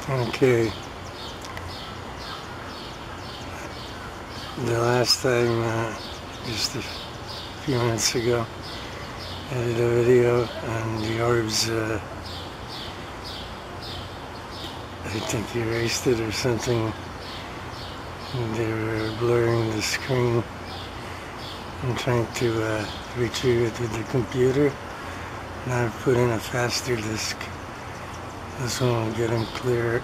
Okay, the last time, just a few minutes ago, I did a video on the orbs. I think erased it or something. They were blurring the screen. I'm trying to retrieve it with the computer. Now I've put in a faster disk. This one will get them clear.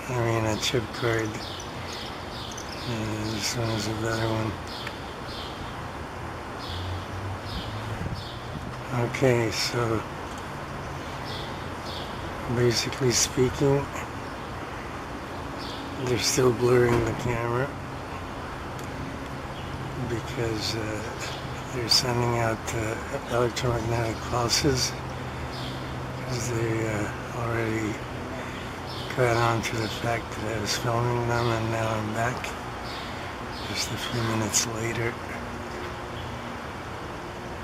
I mean a chip card. This one is a better one. Okay, so basically speaking, they're still blurring the camera because they're sending out electromagnetic pulses because they already caught on to the fact that I was filming them, and now I'm back just a few minutes later.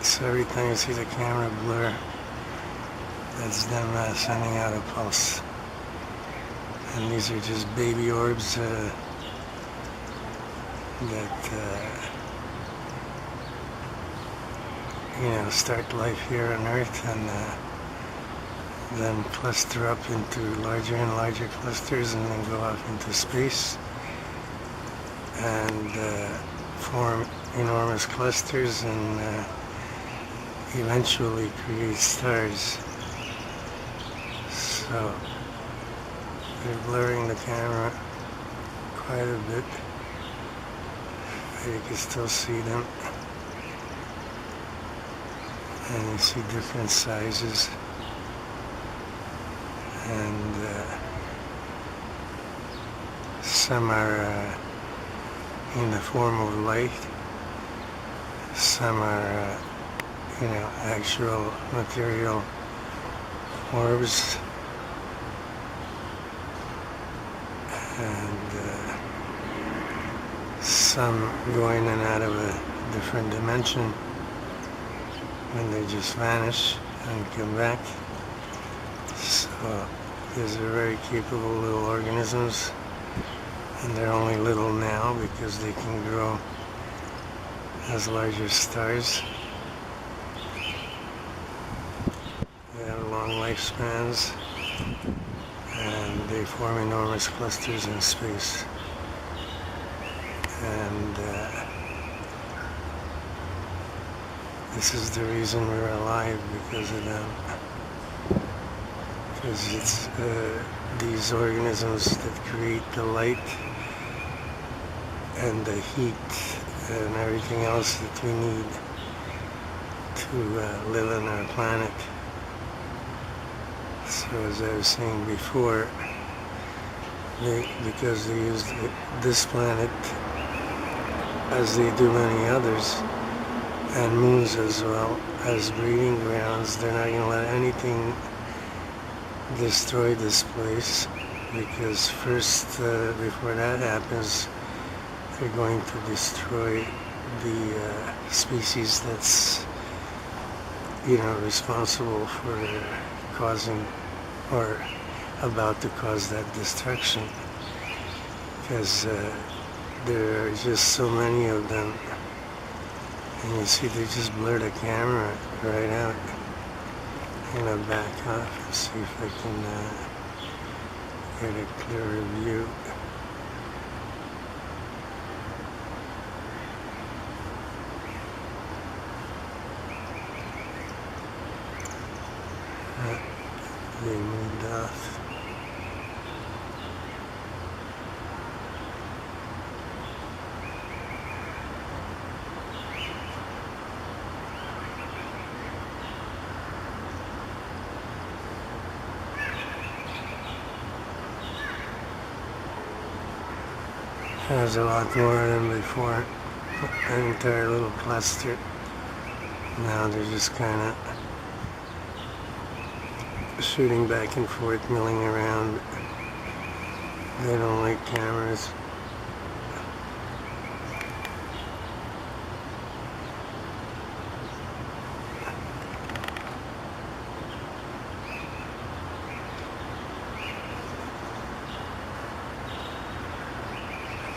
So every time you see the camera blur, that's them sending out a pulse. And these are just baby orbs that start life here on Earth and then cluster up into larger and larger clusters and then go off into space and form enormous clusters and eventually create stars. So they're blurring the camera quite a bit. You can still see them. And you see different sizes. And some are in the form of light. Some are, actual material orbs. And some go in and out of a different dimension and they just vanish and come back. So these are very capable little organisms, and they're only little now because they can grow as large as stars. They have long lifespans and they form enormous clusters in space. And this is the reason we're alive, because of them. Because it's these organisms that create the light and the heat and everything else that we need to live on our planet. So as I was saying before, because they use this planet as they do many others, and moons as well, as breeding grounds, they're not going to let anything destroy this place, because first, before that happens, they're going to destroy the species that's, responsible for causing or about to cause that destruction, because there are just so many of them. And you see they just blur the camera right out. I'm going to back off and see if I can get a clearer view. They moved off. There's a lot more than before. An entire little cluster. Now they're just kind of shooting back and forth, milling around. They don't like cameras.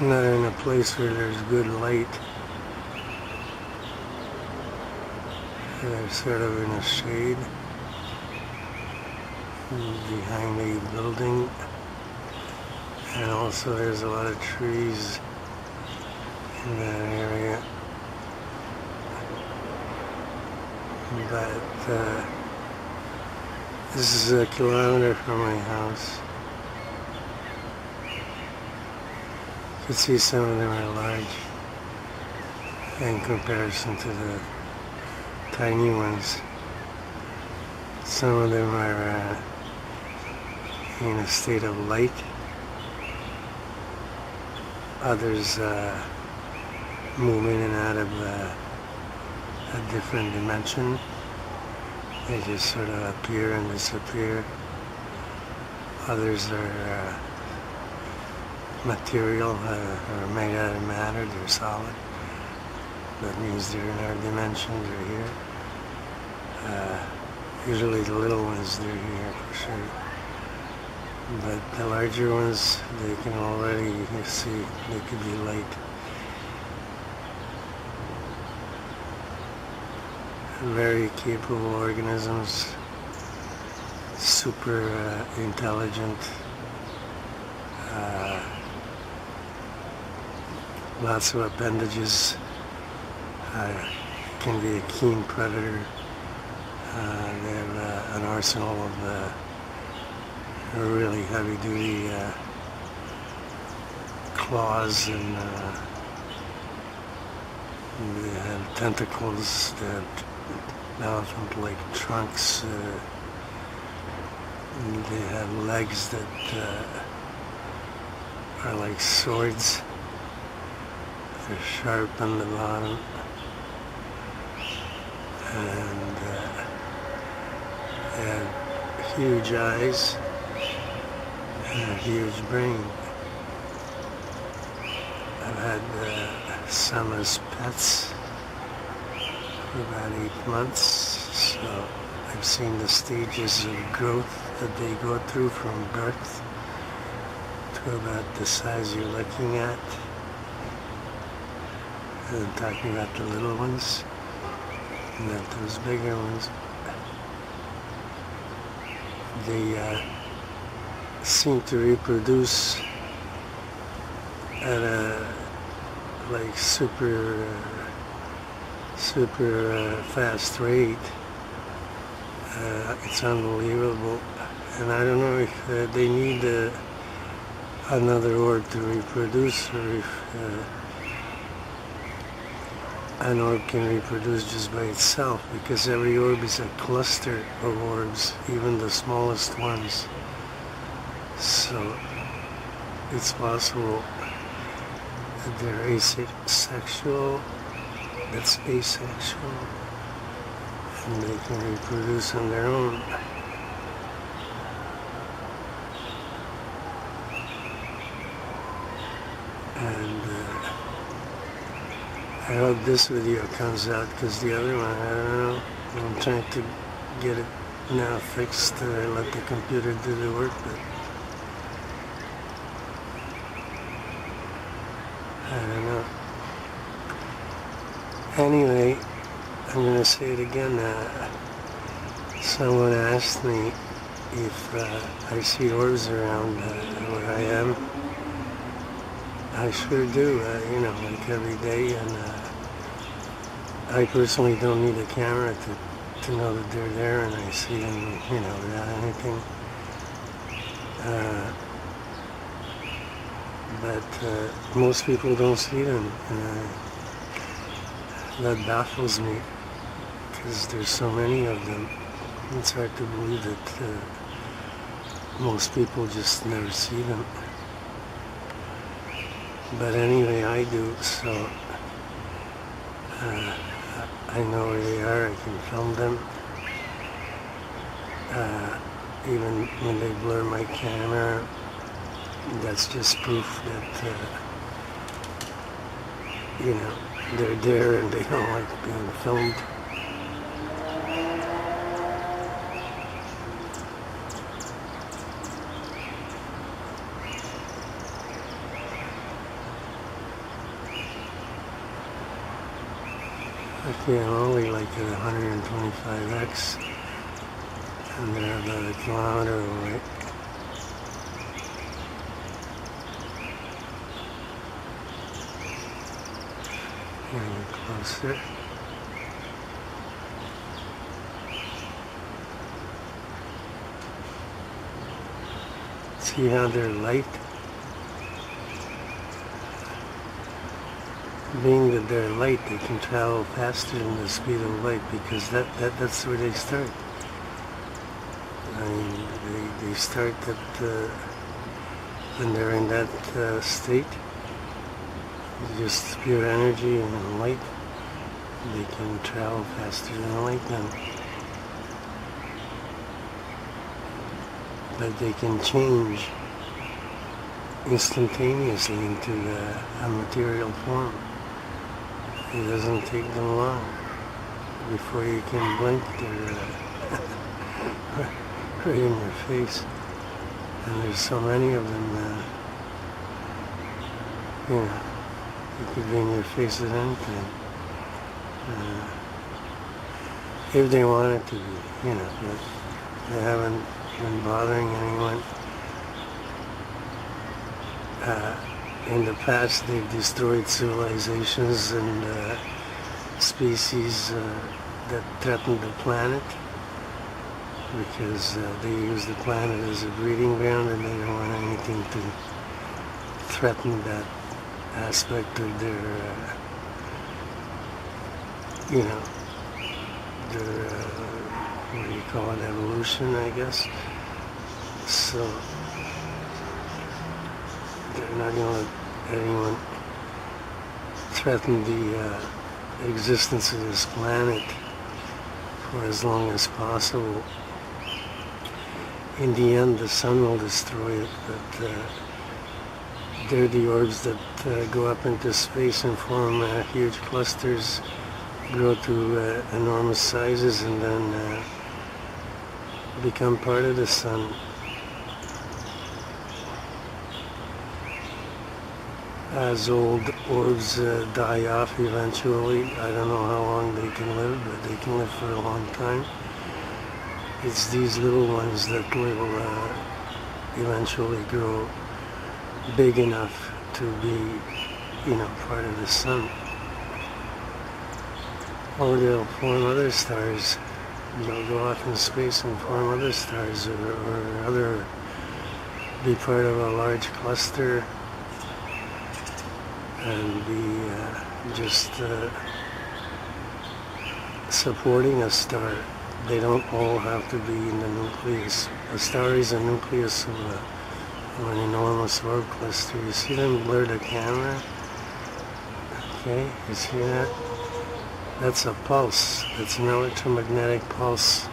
not in a place where there's good light. They're sort of in a shade behind a building, and also there's a lot of trees in that area. But this is a kilometer from my house. You can see some of them are large in comparison to the tiny ones. Some of them are in a state of light. Others move in and out of a different dimension. They just sort of appear and disappear. Others are material, are made out of matter, they're solid. That means they're in our dimension, they're here. Usually the little ones, they're here for sure. But the larger ones, they can already, you see, they could be light. Very capable organisms, super intelligent, lots of appendages, can be a keen predator. They have an arsenal of really heavy-duty claws, and they have tentacles that elephant-like trunks. They have legs that are like swords. They're sharp on the bottom, and they have huge eyes and a huge brain. I've had some as pets for about 8 months, so I've seen the stages of growth that they go through from birth to about the size you're looking at. And I'm talking about the little ones, and not those bigger ones. They seem to reproduce at a like super fast rate. It's unbelievable, and I don't know if they need another orb to reproduce, or if an orb can reproduce just by itself, because every orb is a cluster of orbs, even the smallest ones. So it's possible that they're asexual, that's asexual, and they can reproduce on their own. And I hope this video comes out, because the other one, I don't know, I'm trying to get it now fixed. I let the computer do the work, but I don't know. Anyway, I'm going to say it again. Someone asked me if I see orbs around where I am. I sure do, like every day, and I personally don't need a camera to know that they're there, and I see them, without anything. But most people don't see them, and that baffles me, because there's so many of them. It's hard to believe that most people just never see them. But anyway, I do, so I know where they are. I can film them. Even when they blur my camera, that's just proof that, they're there and they don't like being filmed. Okay, I'm only like at 125x, and they're about a kilometer away. Getting closer. See how they're light? Being that they're light, they can travel faster than the speed of light because that's where they start. I mean, they start at when they're in that state, just pure energy and light. They can travel faster than light then. But they can change instantaneously into a material form. It doesn't take them long. Before you can blink, they're right in your face. And there's so many of them, you could be in your face at any time. If they wanted to be, but they haven't been bothering anyone. In the past, they've destroyed civilizations and species that threatened the planet because they use the planet as a breeding ground and they don't want anything to threaten that aspect of their, what do you call it, evolution, I guess. So they're not going to let anyone threaten the existence of this planet for as long as possible. In the end, the sun will destroy it, but they're the orbs that go up into space and form huge clusters, grow to enormous sizes, and then become part of the sun. As old orbs die off eventually, I don't know how long they can live, but they can live for a long time. It's these little ones that will eventually grow big enough to be, part of the sun. Or they'll form other stars. They'll go off in space and form other stars or be part of a large cluster and be just supporting a star. They don't all have to be in the nucleus. A star is a nucleus of an enormous orb cluster. You see them blur the camera? Okay, you see that? That's a pulse. It's an electromagnetic pulse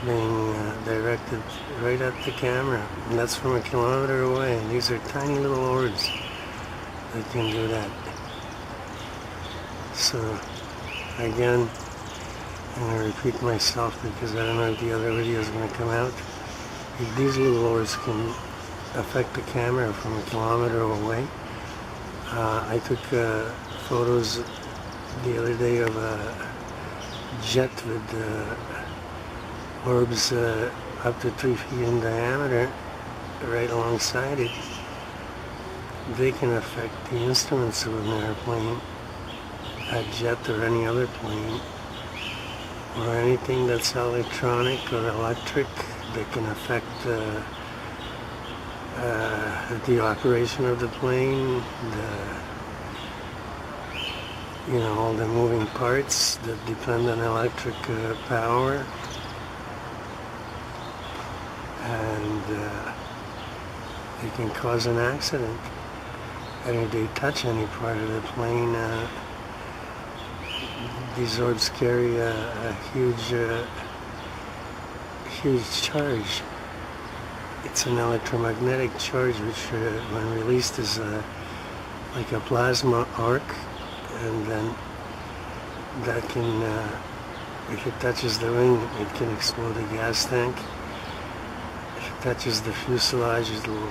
being directed right at the camera. And that's from a kilometer away. And these are tiny little orbs that can do that. So, again, I'm going to repeat myself because I don't know if the other video is going to come out. If these little orbs can affect the camera from a kilometer away. I took photos the other day of a jet with orbs up to 3 feet in diameter right alongside it. They can affect the instruments of an airplane, a jet or any other plane, or anything that's electronic or electric. They can affect the operation of the plane, all the moving parts that depend on electric power, and they can cause an accident. And if they touch any part of the plane, these orbs carry a huge charge. It's an electromagnetic charge which when released is like a plasma arc, and then that can, if it touches the wing, it can explode a gas tank. If it touches the fuselage, it'll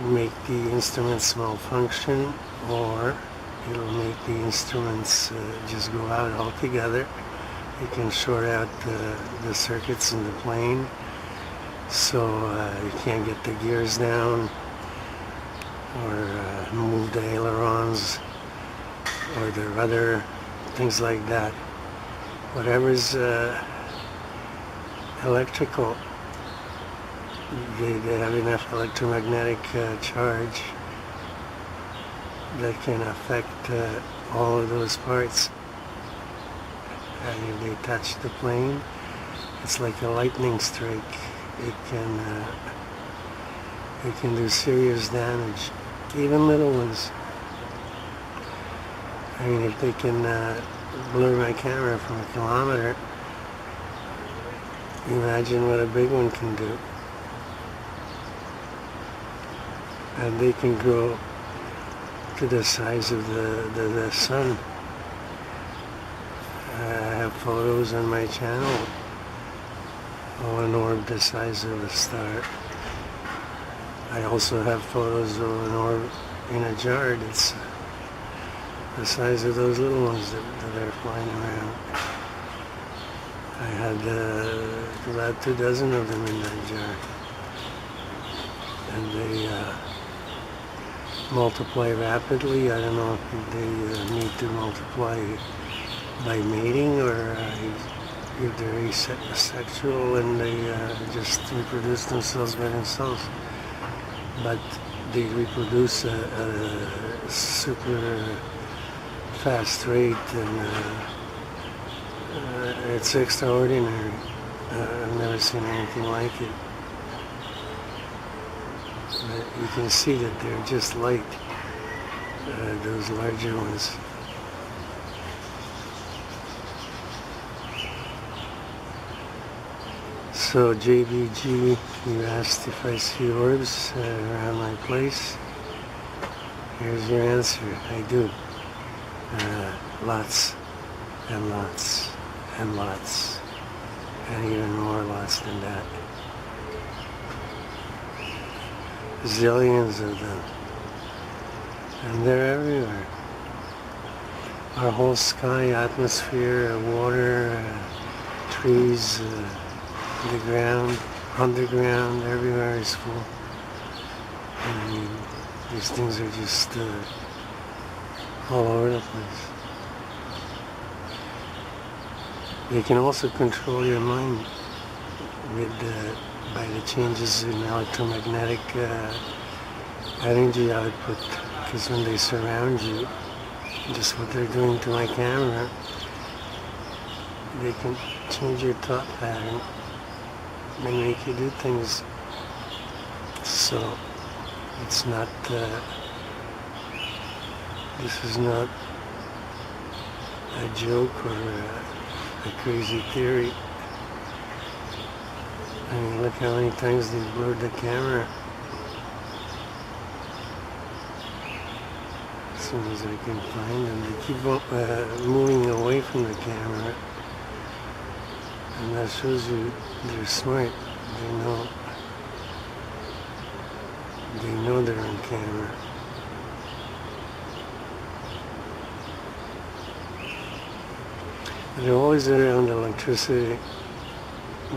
make the instruments malfunction, or it'll make the instruments just go out altogether. You can short out the circuits in the plane, so you can't get the gears down, or move the ailerons, or the rudder, things like that. Whatever's electrical, they have enough electromagnetic charge that can affect all of those parts. And if they touch the plane, it's like a lightning strike. It can do serious damage, even little ones. I mean, if they can blur my camera from a kilometer, imagine what a big one can do. And they can grow to the size of the sun. I have photos on my channel of an orb the size of a star. I also have photos of an orb in a jar that's the size of those little ones that are flying around. I had about 2 dozen of them in that jar. And they multiply rapidly. I don't know if they need to multiply by mating, or if they're asexual and they just reproduce themselves by themselves. But they reproduce at a super fast rate, and it's extraordinary. I've never seen anything like it. But you can see that they're just like those larger ones. So JBG, you asked if I see orbs around my place. Here's your answer. I do. Lots and lots and lots, and even more lots than that. Zillions of them, and they're everywhere. Our whole sky, atmosphere, water, trees, the ground, underground, everywhere is full. I mean, these things are just all over the place. They can also control your mind by the changes in electromagnetic energy output, because when they surround you, just what they're doing to my camera, they can change your thought pattern and make you do things. So it's not, this is not a joke or a crazy theory. I mean, look how many times they blurred the camera. As soon as I can find them, they keep moving away from the camera. And that shows you they're smart. They know they're on camera. They're always around electricity.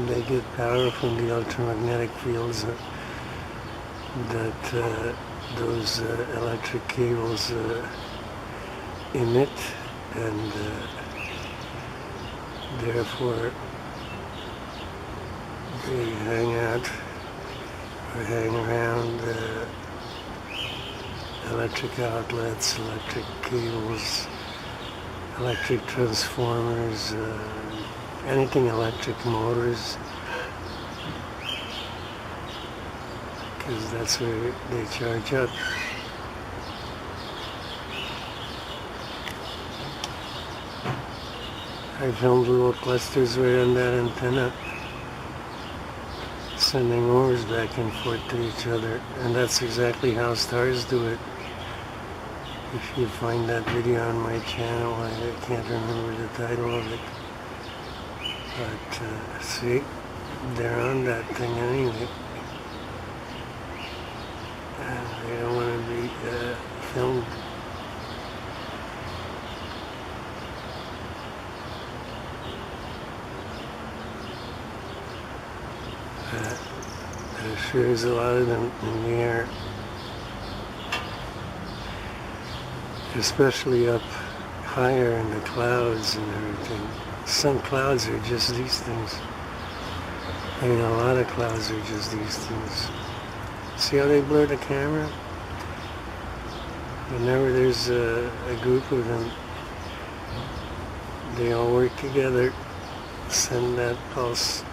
They get power from the electromagnetic fields that those electric cables emit, and therefore they hang out or hang around electric outlets, electric cables, electric transformers, anything electric, motors, because that's where they charge up. I filmed little clusters right on that antenna, sending orbs back and forth to each other, and that's exactly how stars do it. If you find that video on my channel, I can't remember the title of it. But see, they're on that thing anyway. And they don't want to be filmed. there sure is a lot of them in the air, especially up higher in the clouds and everything. Some clouds are just these things. I mean, a lot of clouds are just these things. See how they blur the camera? Whenever there's a group of them, they all work together, send that pulse,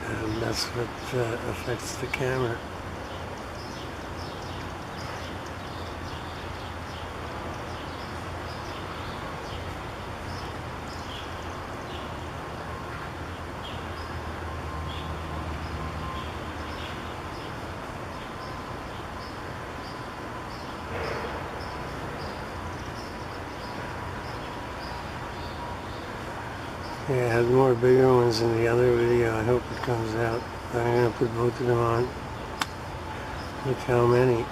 and that's what affects the camera. Yeah, I had more bigger ones in the other video. I hope it comes out. I'm going to put both of them on. Look how many.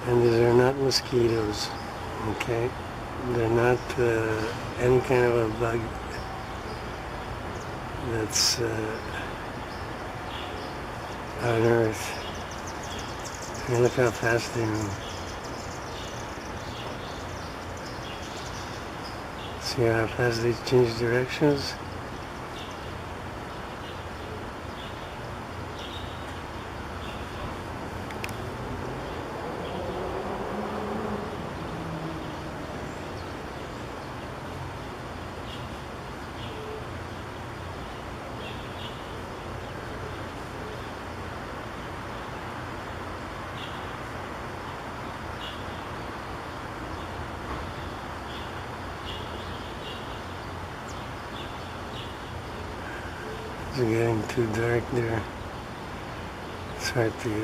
And these are not mosquitoes, okay? They're not any kind of a bug that's on Earth. And look how fast they move. See how fast they change directions? It's getting too dark there. It's hard to, they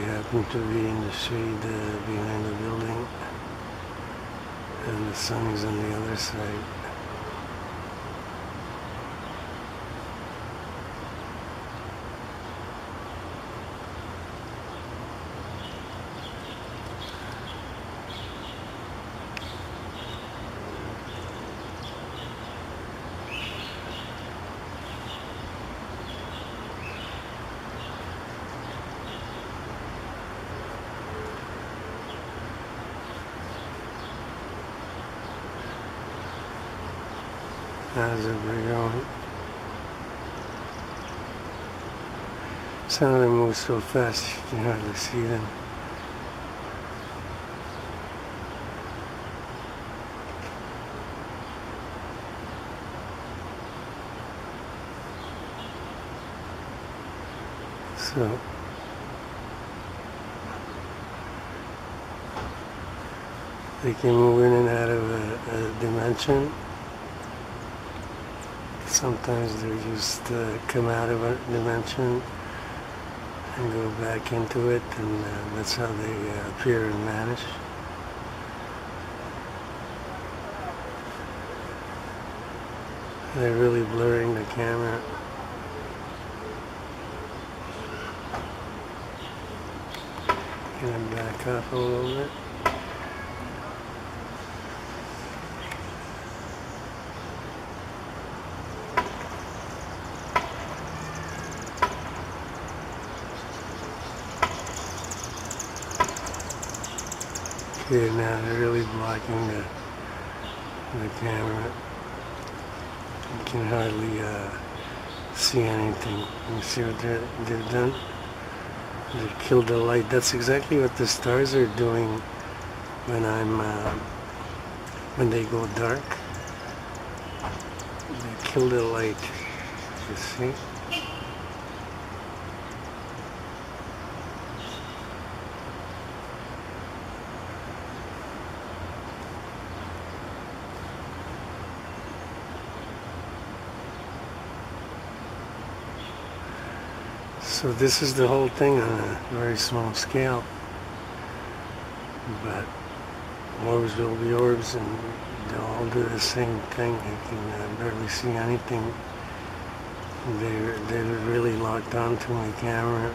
happen to be in the shade behind the building, and the sun is on the other side. How's it going? Some of them move so fast you can hardly see them. So they can move in and out of a dimension. Sometimes they just come out of a dimension and go back into it, and that's how they appear and vanish. They're really blurring the camera. Gonna back up a little bit. Okay, now they're really blocking the camera. You can hardly see anything. You see what they've done? They've killed the light. That's exactly what the stars are doing when they go dark. They kill the light. You see? So this is the whole thing on a very small scale, but orbs will be orbs, and they'll all do the same thing. You can barely see anything. They're really locked onto my camera.